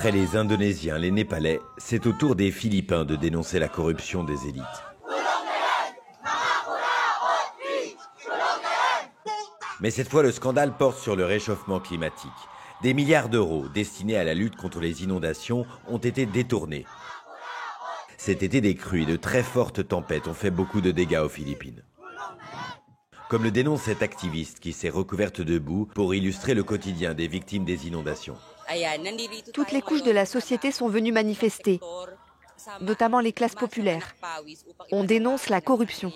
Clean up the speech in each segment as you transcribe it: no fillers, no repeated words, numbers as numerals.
Après les Indonésiens, les Népalais, c'est au tour des Philippins de dénoncer la corruption des élites. Mais cette fois, le scandale porte sur le réchauffement climatique. Des milliards d'euros destinés à la lutte contre les inondations ont été détournés. Cet été, des crues et de très fortes tempêtes ont fait beaucoup de dégâts aux Philippines. Comme le dénonce cette activiste qui s'est recouverte de boue pour illustrer le quotidien des victimes des inondations. Toutes les couches de la société sont venues manifester, notamment les classes populaires. On dénonce la corruption.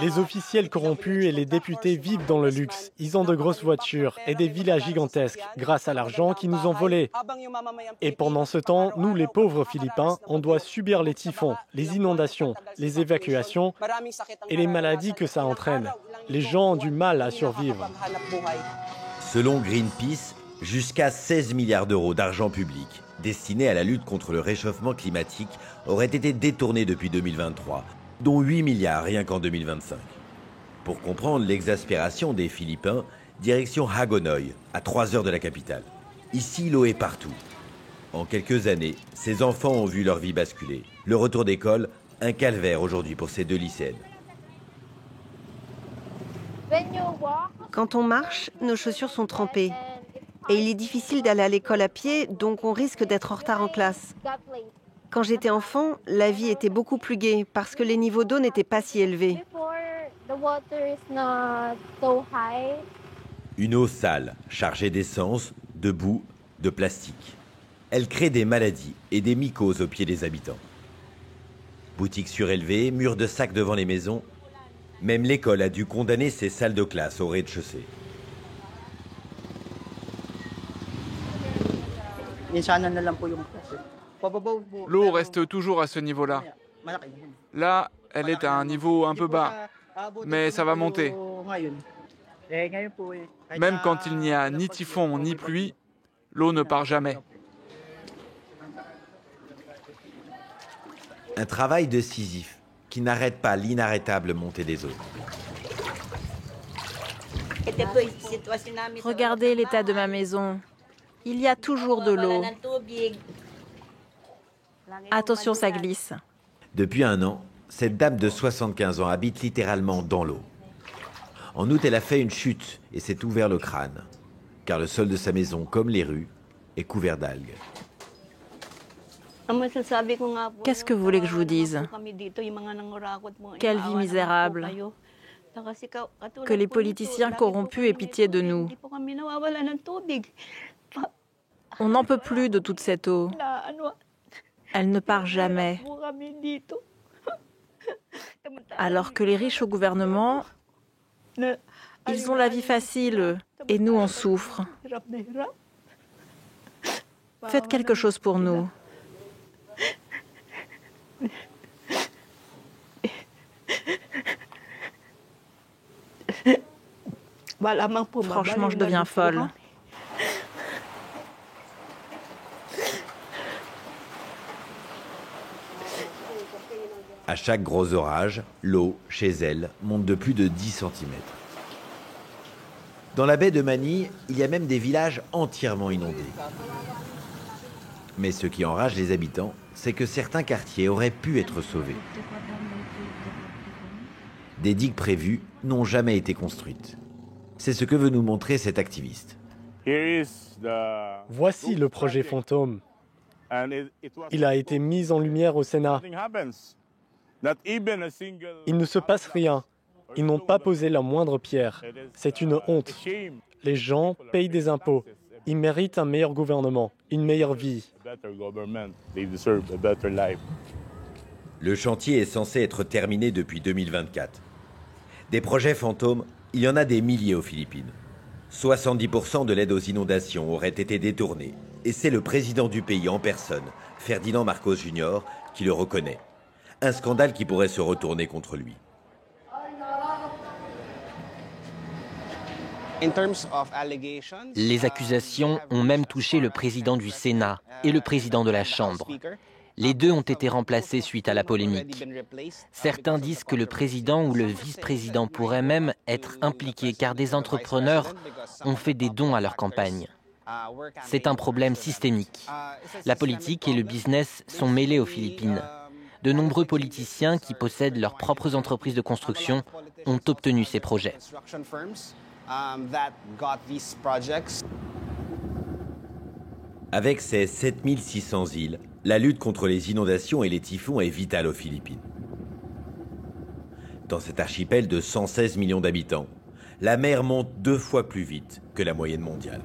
Les officiels corrompus et les députés vivent dans le luxe. Ils ont de grosses voitures et des villas gigantesques grâce à l'argent qu'ils nous ont volé. Et pendant ce temps, nous, les pauvres Philippins, on doit subir les typhons, les inondations, les évacuations et les maladies que ça entraîne. Les gens ont du mal à survivre. Selon Greenpeace, jusqu'à 16 milliards d'euros d'argent public destinés à la lutte contre le réchauffement climatique auraient été détournés depuis 2023. Dont 8 milliards rien qu'en 2025. Pour comprendre l'exaspération des Philippins, direction Hagonoy, à 3 heures de la capitale. Ici, l'eau est partout. En quelques années, ces enfants ont vu leur vie basculer. Le retour d'école, un calvaire aujourd'hui pour ces 2 lycéennes. Quand on marche, nos chaussures sont trempées. Et il est difficile d'aller à l'école à pied, donc on risque d'être en retard en classe. Quand j'étais enfant, la vie était beaucoup plus gaie parce que les niveaux d'eau n'étaient pas si élevés. Une eau sale, chargée d'essence, de boue, de plastique. Elle crée des maladies et des mycoses aux pieds des habitants. Boutiques surélevées, murs de sacs devant les maisons. Même l'école a dû condamner ses salles de classe au rez-de-chaussée. L'eau reste toujours à ce niveau-là. Là, elle est à un niveau un peu bas, mais ça va monter. Même quand il n'y a ni typhon ni pluie, l'eau ne part jamais. Un travail de Sisyphe qui n'arrête pas l'inarrêtable montée des eaux. Regardez l'état de ma maison. Il y a toujours de l'eau. Attention, ça glisse. Depuis 1 an, cette dame de 75 ans habite littéralement dans l'eau. En août, elle a fait une chute et s'est ouvert le crâne, car le sol de sa maison, comme les rues, est couvert d'algues. Qu'est-ce que vous voulez que je vous dise? Quelle vie misérable. Que les politiciens corrompus aient pitié de nous. On n'en peut plus de toute cette eau. Elle ne part jamais. Alors que les riches au gouvernement, ils ont la vie facile et nous on souffre. Faites quelque chose pour nous. Franchement, je deviens folle. À chaque gros orage, l'eau, chez elle, monte de plus de 10 cm. Dans la baie de Manille, il y a même des villages entièrement inondés. Mais ce qui enrage les habitants, c'est que certains quartiers auraient pu être sauvés. Des digues prévues n'ont jamais été construites. C'est ce que veut nous montrer cet activiste. Voici le projet fantôme. Il a été mis en lumière au Sénat. Il ne se passe rien. Ils n'ont pas posé la moindre pierre. C'est une honte. Les gens payent des impôts. Ils méritent un meilleur gouvernement, une meilleure vie. Le chantier est censé être terminé depuis 2024. Des projets fantômes, il y en a des milliers aux Philippines. 70% de l'aide aux inondations aurait été détournée. Et c'est le président du pays en personne, Ferdinand Marcos Jr., qui le reconnaît. Un scandale qui pourrait se retourner contre lui. Les accusations ont même touché le président du Sénat et le président de la Chambre. Les deux ont été remplacés suite à la polémique. Certains disent que le président ou le vice-président pourraient même être impliqués car des entrepreneurs ont fait des dons à leur campagne. C'est un problème systémique. La politique et le business sont mêlés aux Philippines. De nombreux politiciens qui possèdent leurs propres entreprises de construction ont obtenu ces projets. Avec ses 7600 îles, la lutte contre les inondations et les typhons est vitale aux Philippines. Dans cet archipel de 116 millions d'habitants, la mer monte 2 fois plus vite que la moyenne mondiale.